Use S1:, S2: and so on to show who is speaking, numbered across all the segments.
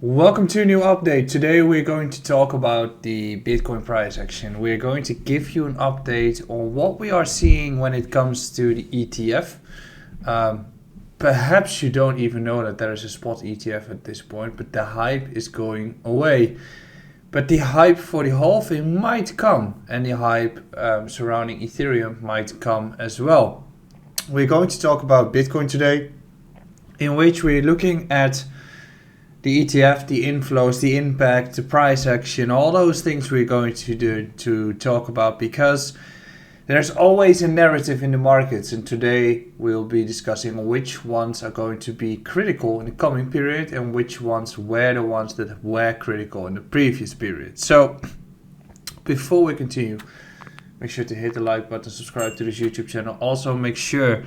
S1: Welcome to a new update. Today we're going to talk about the Bitcoin price action. We're going to give you an update on what we are seeing when it comes to the ETF. Perhaps you don't even know that there is a spot ETF at this point, but the hype is going away. But the hype for the halving might come, and the hype surrounding Ethereum might come as well. We're going to talk about Bitcoin today, in which we're looking at the ETF, the inflows, the impact, the price action, all those things we're going to talk about, because there's always a narrative in the markets, and today we'll be discussing which ones are going to be critical in the coming period and which ones were the ones that were critical in the previous period. So before we continue, make sure to hit the like button, subscribe to this YouTube channel. Also make sure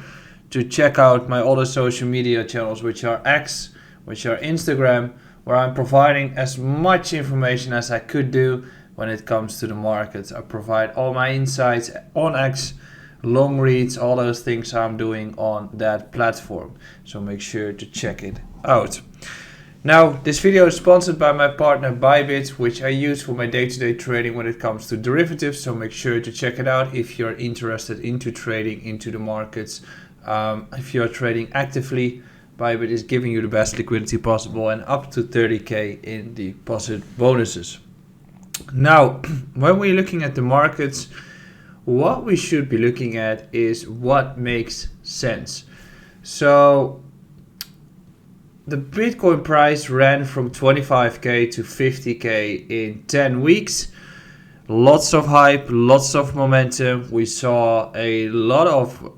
S1: to check out my other social media channels, which are X, which are Instagram, where I'm providing as much information as I could do when it comes to the markets. I provide all my insights on X, long reads, all those things I'm doing on that platform. So make sure to check it out. Now, this video is sponsored by my partner Bybit, which I use for my day-to-day trading when it comes to derivatives. So make sure to check it out if you're interested into trading into the markets. If you're trading actively, Bybit is giving you the best liquidity possible and up to 30k in deposit bonuses. Now, when we're looking at the markets, what we should be looking at is what makes sense. So the Bitcoin price ran from 25k to 50k in 10 weeks. Lots of hype, lots of momentum. We saw a lot of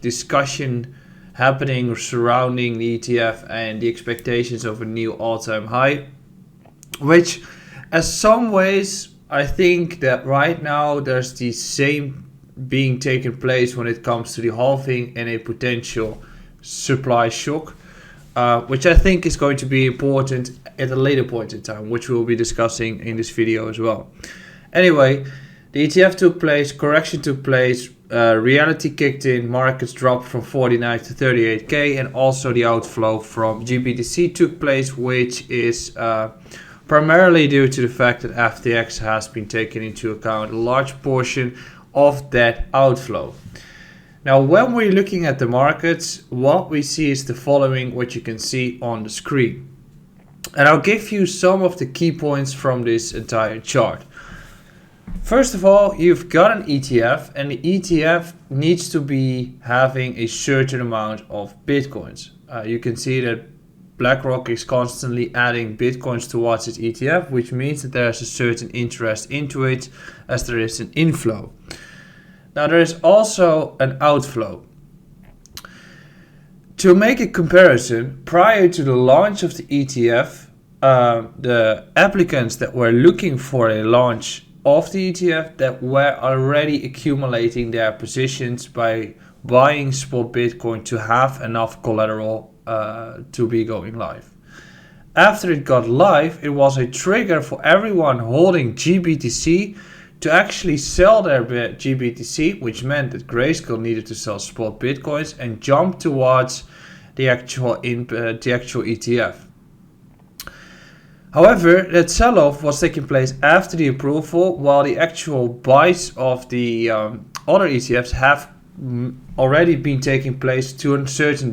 S1: discussion happening surrounding the ETF and the expectations of a new all-time high, which as some ways I think that right now there's the same being taken place when it comes to the halving and a potential supply shock, which I think is going to be important at a later point in time, which we'll be discussing in this video as well. Anyway, the ETF took place, correction took place, reality kicked in, markets dropped from 49 to 38k, and also the outflow from GBTC took place, which is primarily due to the fact that FTX has been taken into account, a large portion of that outflow. Now, when we're looking at the markets, what we see is the following, what you can see on the screen. And I'll give you some of the key points from this entire chart. First of all, you've got an ETF, and the ETF needs to be having a certain amount of Bitcoins. You can see that BlackRock is constantly adding Bitcoins towards its ETF, which means that there's a certain interest into it as there is an inflow. Now, there is also an outflow. To make a comparison, prior to the launch of the ETF, the applicants that were looking for a launch of the ETF that were already accumulating their positions by buying spot Bitcoin to have enough collateral to be going live. After it got live, it was a trigger for everyone holding GBTC to actually sell their GBTC, which meant that Grayscale needed to sell spot Bitcoins and jump towards the actual ETF. However, that sell-off was taking place after the approval, while the actual buys of the other ETFs have already been taking place to a certain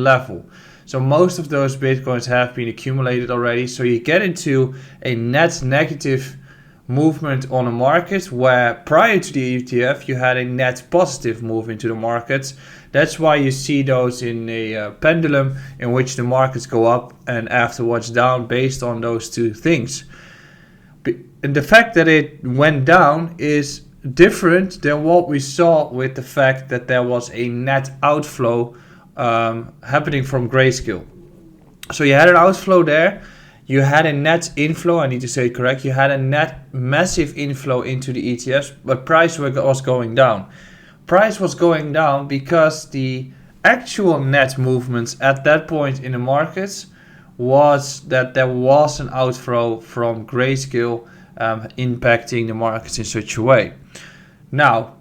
S1: level. So most of those Bitcoins have been accumulated already. So you get into a net negative movement on a market where prior to the ETF you had a net positive move into the markets. That's why you see those in a pendulum in which the markets go up and afterwards down based on those two things. And the fact that it went down is different than what we saw with the fact that there was a net outflow happening from Grayscale. So you had an outflow there. You had a net inflow, I need to say it correct, you had a net massive inflow into the ETFs, but price was going down. Price was going down because the actual net movements at that point in the markets was that there was an outflow from Grayscale impacting the markets in such a way. Now,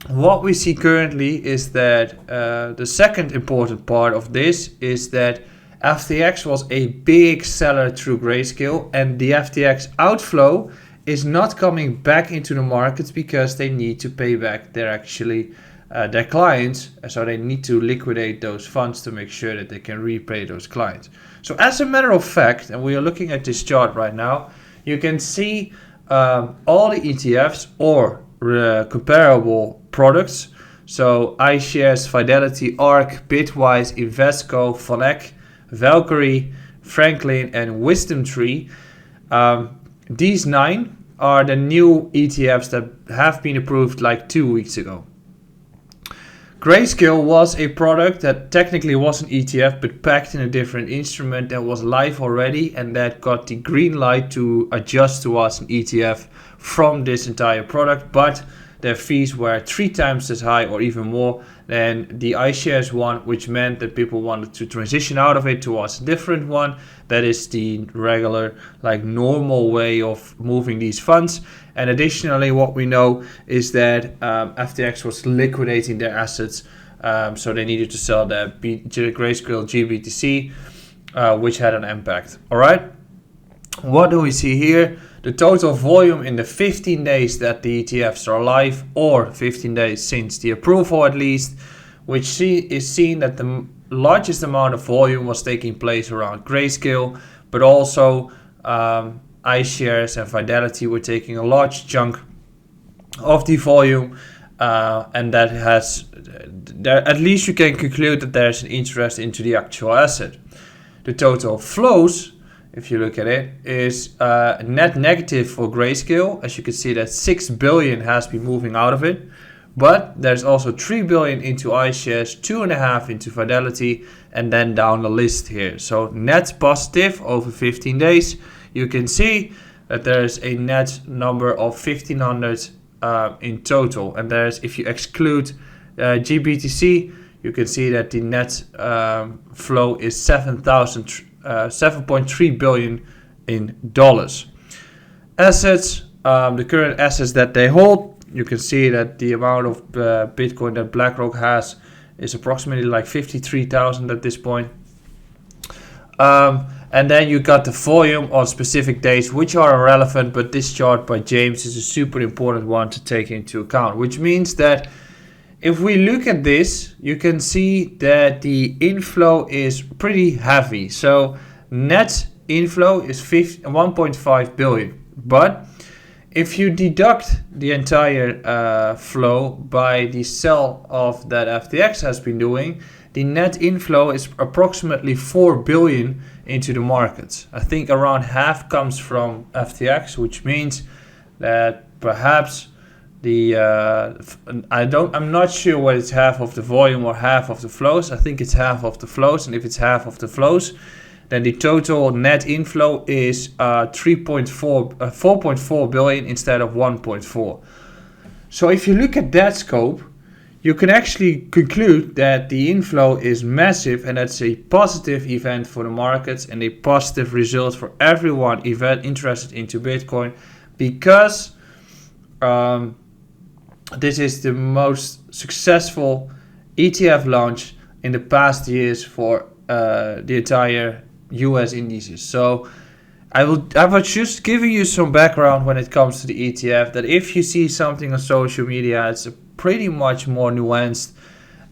S1: what we see currently is that the second important part of this is that FTX was a big seller through Grayscale, and the FTX outflow is not coming back into the markets because they need to pay back their clients, so they need to liquidate those funds to make sure that they can repay those clients. So as a matter of fact, and we are looking at this chart right now, you can see all the ETFs or comparable products. So iShares, Fidelity, ARK, Bitwise, Invesco, Vanek, Valkyrie, Franklin, and WisdomTree. These 9 are the new ETFs that have been approved like 2 weeks ago. Grayscale was a product that technically was an ETF but packed in a different instrument that was live already, and that got the green light to adjust to us an ETF from this entire product, but their fees were 3 times as high or even more than the iShares one, which meant that people wanted to transition out of it towards a different one. That is the regular, like normal way of moving these funds. And additionally, what we know is that FTX was liquidating their assets, so they needed to sell their Grayscale GBTC, which had an impact. All right. What do we see here? The total volume in the 15 days that the ETFs are live, or 15 days since the approval at least, which is seen that the largest amount of volume was taking place around Grayscale, but also iShares and Fidelity were taking a large chunk of the volume, and that has, at least you can conclude that there's an interest into the actual asset. The total flows, if you look at it, is net negative for Grayscale. As you can see, that 6 billion has been moving out of it, but there's also 3 billion into iShares, 2.5 into Fidelity, and then down the list here. So net positive over 15 days. You can see that there's a net number of 1,500 in total, and there's, if you exclude GBTC, you can see that the net flow is 7.3 billion in dollars. Assets, the current assets that they hold, you can see that the amount of Bitcoin that BlackRock has is approximately like 53,000 at this point. And then you got the volume on specific days, which are irrelevant, but this chart by James is a super important one to take into account, which means that if we look at this, you can see that the inflow is pretty heavy. So net inflow is 1.5 billion. But if you deduct the entire flow by the sell of that FTX has been doing, the net inflow is approximately 4 billion into the markets. I think around half comes from FTX, which means that perhaps I'm not sure whether it's half of the volume or half of the flows. I think it's half of the flows, and if it's half of the flows, then the total net inflow is 4.4 billion instead of 1.4. So if you look at that scope, you can actually conclude that the inflow is massive, and that's a positive event for the markets and a positive result for everyone interested into Bitcoin, because this is the most successful ETF launch in the past years for the entire US indices. So I was just giving you some background when it comes to the ETF, that if you see something on social media, it's pretty much more nuanced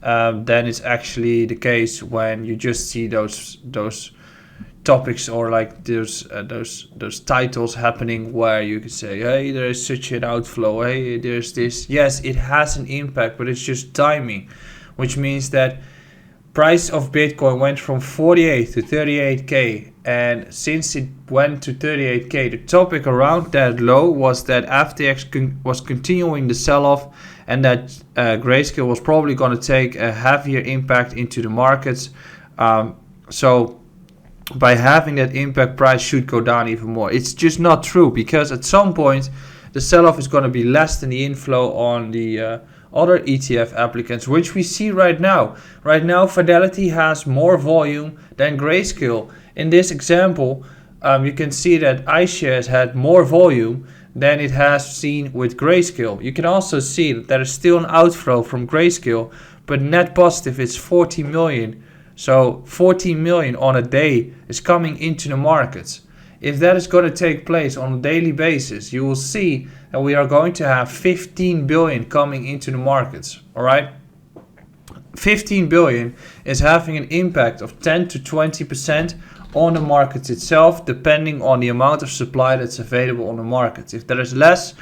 S1: than it's actually the case when you just see those topics or like those titles happening where you can say, hey, there is such an outflow, hey, there's this. Yes, it has an impact, but it's just timing, which means that price of Bitcoin went from 48 to 38k, and since it went to 38k, the topic around that low was that FTX was continuing the sell-off, and that Grayscale was probably going to take a heavier impact into the markets. So by having that impact, price should go down even more. It's just not true, because at some point the sell-off is going to be less than the inflow on the other ETF applicants, which we see right now. Right now, Fidelity has more volume than Grayscale. In this example, you can see that iShares had more volume than it has seen with Grayscale. You can also see that there is still an outflow from Grayscale, but net positive is 40 million. So 14 million on a day is coming into the markets. If that is going to take place on a daily basis, you will see that we are going to have 15 billion coming into the markets. All right. 15 billion is having an impact of 10 to 20% on the market itself, depending on the amount of supply that's available on the market. If there is less,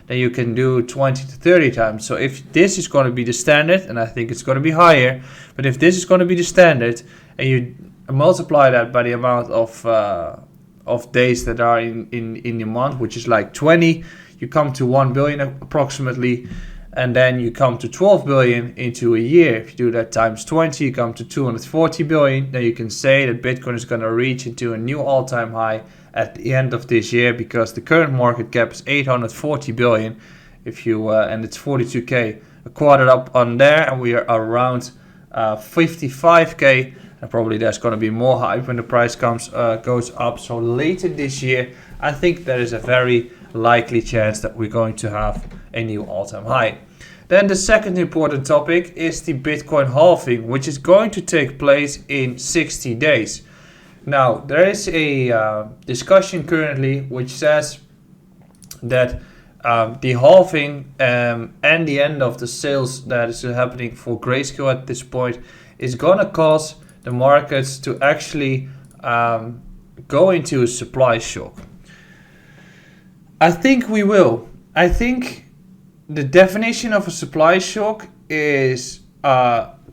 S1: then you can do 20 to 30 times. So if this is going to be the standard, and I think it's going to be higher, but if this is going to be the standard and you multiply that by the amount of days that are in the month, which is like 20, you come to 1 billion approximately. And then you come to 12 billion into a year. If you do that times 20, you come to 240 billion. Then you can say that Bitcoin is going to reach into a new all-time high at the end of this year, because the current market cap is 840 billion. If you and it's 42k a quarter up on there, and we are around 55k. And probably there's going to be more hype when the price goes up. So later this year, I think there is a very likely chance that we're going to have a new all-time high. Then the second important topic is the Bitcoin halving, which is going to take place in 60 days. Now, there is a discussion currently which says that the halving and the end of the sales that is happening for Grayscale at this point is going to cause the markets to actually go into a supply shock. I think we will. I think the definition of a supply shock is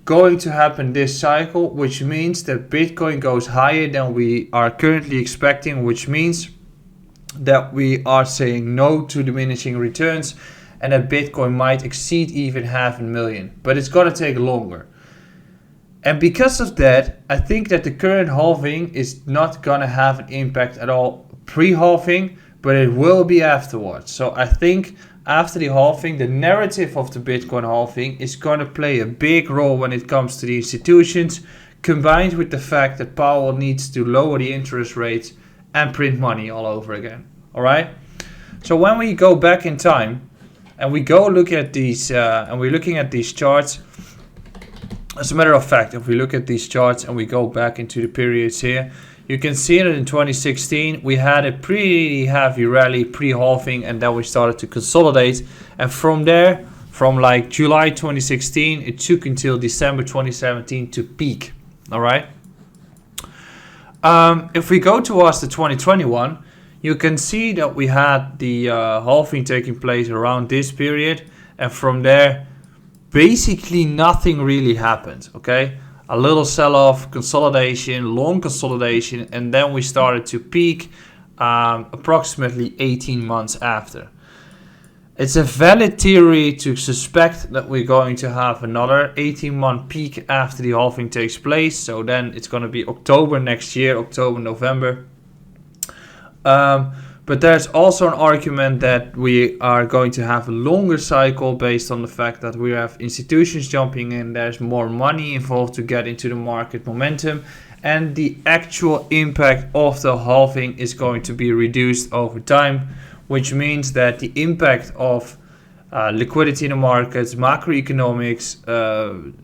S1: going to happen this cycle, which means that Bitcoin goes higher than we are currently expecting, which means that we are saying no to diminishing returns and that Bitcoin might exceed even 500,000, but it's going to take longer. And because of that, I think that the current halving is not going to have an impact at all pre-halving, but it will be afterwards. So I think after the halving, the narrative of the Bitcoin halving is going to play a big role when it comes to the institutions, combined with the fact that Powell needs to lower the interest rates and print money all over again. All right. So when we go back in time and we go look at these, and we're looking at these charts, as a matter of fact, if we look at these charts and we go back into the periods here, you can see that in 2016 we had a pretty heavy rally pre-halving, and then we started to consolidate. And from there, from like July 2016, it took until December 2017 to peak. All right. If we go towards the 2021, you can see that we had the halving taking place around this period, and from there, basically nothing really happened. Okay. A little sell-off, consolidation, long consolidation, and then we started to peak approximately 18 months after. It's a valid theory to suspect that we're going to have another 18-month peak after the halving takes place. So then it's going to be October next year, October, November. But there's also an argument that we are going to have a longer cycle based on the fact that we have institutions jumping in. There's more money involved to get into the market momentum, and the actual impact of the halving is going to be reduced over time, which means that the impact of liquidity in the markets, macroeconomics,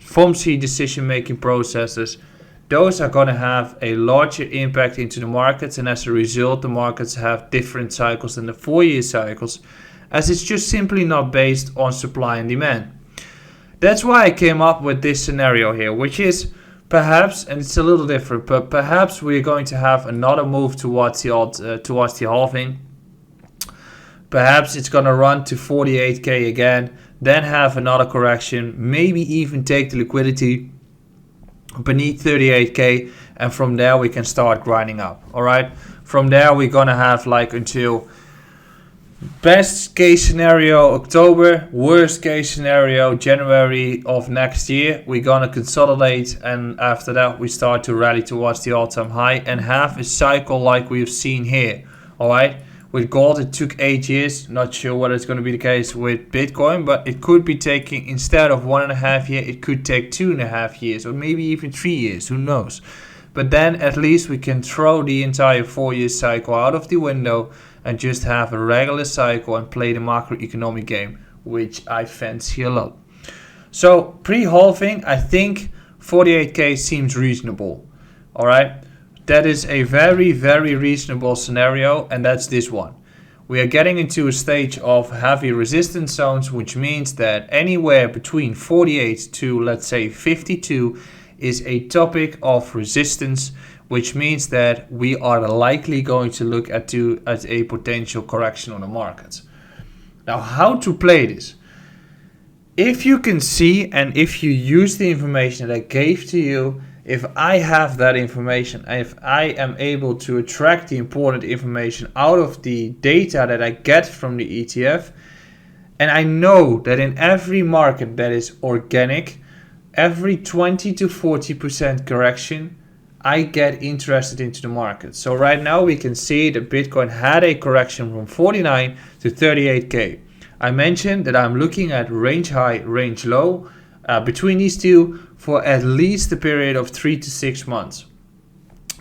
S1: FOMC decision-making processes, those are going to have a larger impact into the markets, and as a result, the markets have different cycles than the 4-year cycles, as it's just simply not based on supply and demand. That's why I came up with this scenario here, which is perhaps, and it's a little different, but perhaps we're going to have another move towards the halving. Perhaps it's going to run to 48k again, then have another correction, maybe even take the liquidity beneath 38k, and from there we can start grinding up. All right, from there we're gonna have like until best case scenario October, worst case scenario January of next year. We're gonna consolidate, and after that we start to rally towards the all-time high and have a cycle like we've seen here. All right, with gold it took 8 years. Not sure whether it's going to be the case with Bitcoin, but it could be taking, instead of 1.5 years, it could take 2.5 years, or maybe even 3 years, who knows. But then at least we can throw the entire 4-year cycle out of the window and just have a regular cycle and play the macroeconomic game, which I fancy a lot. So pre-halving, I think 48k seems reasonable. All right, that is a very, very reasonable scenario, and that's this one. We are getting into a stage of heavy resistance zones, which means that anywhere between 48 to, let's say, 52 is a topic of resistance, which means that we are likely going to look at a potential correction on the markets. Now, how to play this? If you can see and if you use the information that I gave to you, if I have that information, if I am able to extract the important information out of the data that I get from the ETF, and I know that in every market that is organic, every 20 to 40% correction, I get interested into the market. So right now we can see that Bitcoin had a correction from 49 to 38k. I mentioned that I'm looking at range high, range low between these two for at least a period of 3 to 6 months.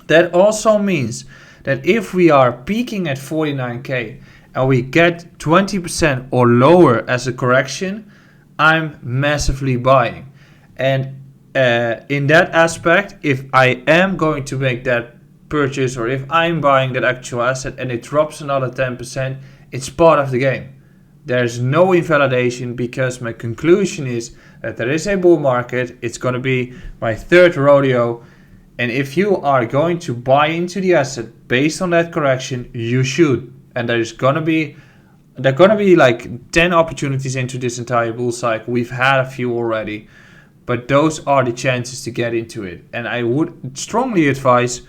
S1: That also means that if we are peaking at 49k and we get 20% or lower as a correction, I'm massively buying. And in that aspect, if I am going to make that purchase or if I'm buying that actual asset and it drops another 10%, it's part of the game. There's no invalidation because my conclusion is that there is a bull market. It's going to be my third rodeo. And if you are going to buy into the asset based on that correction, you should. And there are going to be like 10 opportunities into this entire bull cycle. We've had a few already, but those are the chances to get into it. And I would strongly advise.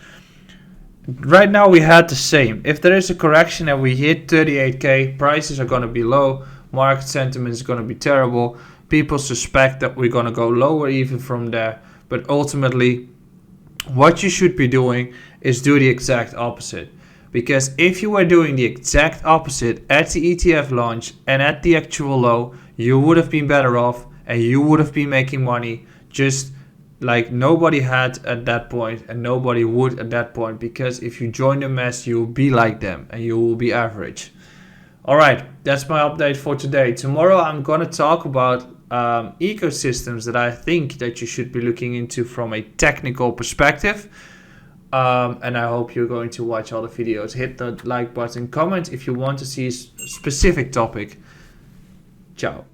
S1: Right now we had the same. If there is a correction and we hit 38k, prices are going to be low, market sentiment is going to be terrible. People suspect that we're going to go lower even from there. But ultimately, what you should be doing is do the exact opposite. Because if you were doing the exact opposite at the ETF launch and at the actual low, you would have been better off and you would have been making money just like nobody had at that point and nobody would at that point, because if you join the mess, you will be like them and you will be average. All right, that's my update for today. Tomorrow I'm going to talk about ecosystems that I think that you should be looking into from a technical perspective. And I hope you're going to watch all the videos. Hit the like button, comment if you want to see a specific topic. Ciao.